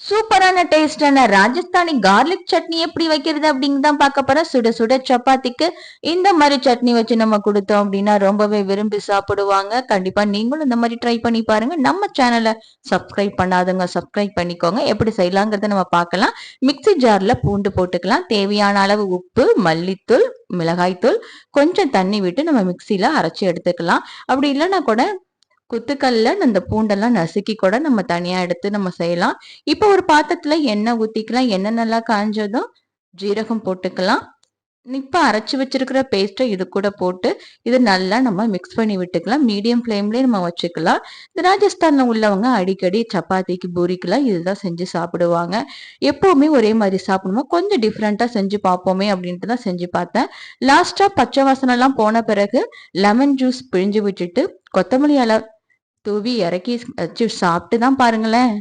சூப்பரான டேஸ்டான ராஜஸ்தானி கார்லிக் சட்னி எப்படி வைக்கிறது அப்படின்னு தான் பார்க்க போறோம். சுட சுட சப்பாத்திக்கு இந்த மாதிரி சட்னி வச்சு நம்ம கொடுத்தோம் அப்படின்னா ரொம்பவே விரும்பி சாப்பிடுவாங்க. கண்டிப்பா நீங்களும் இந்த மாதிரி ட்ரை பண்ணி பாருங்க. நம்ம சேனலை சப்ஸ்கிரைப் பண்ணாதவங்க சப்ஸ்கிரைப் பண்ணிக்கோங்க. எப்படி செய்யலாங்கிறத நம்ம பார்க்கலாம். மிக்சி ஜார்ல பூண்டு போட்டுக்கலாம். தேவையான அளவு உப்பு, மல்லித்தூள், மிளகாய்த்தூள், கொஞ்சம் தண்ணி விட்டு நம்ம மிக்சியில அரைச்சி எடுத்துக்கலாம். அப்படி இல்லைன்னா கூட குத்துக்கல்ல அந்த பூண்டெல்லாம் நசுக்கி கூட நம்ம தனியா எடுத்து நம்ம செய்யலாம். இப்போ ஒரு பாத்திரத்துல எண்ணெய் ஊத்திக்கலாம். எண்ணெய் நல்லா காஞ்சதும் ஜீரகம் போட்டுக்கலாம். இப்ப அரைச்சு வச்சிருக்கிற பேஸ்ட்டை இது கூட போட்டு இது நல்லா நம்ம மிக்ஸ் பண்ணி விட்டுக்கலாம். மீடியம் ஃப்ளேம்லயே நம்ம வச்சுக்கலாம். இந்த ராஜஸ்தான்ல உள்ளவங்க அடிக்கடி சப்பாத்திக்கு, பூரிக்கெல்லாம் இதுதான் செஞ்சு சாப்பிடுவாங்க. எப்பவுமே ஒரே மாதிரி சாப்பிடுமா, கொஞ்சம் டிஃப்ரெண்டா செஞ்சு பார்ப்போமே அப்படின்ட்டு தான் செஞ்சு பார்த்தேன். லாஸ்டா பச்சை வாசனை எல்லாம் போன பிறகு லெமன் ஜூஸ் பிழிஞ்சு விட்டுட்டு கொத்தமல்லி தூவி இறக்கி வச்சு சாப்பிட்டு தான் பாருங்களேன்.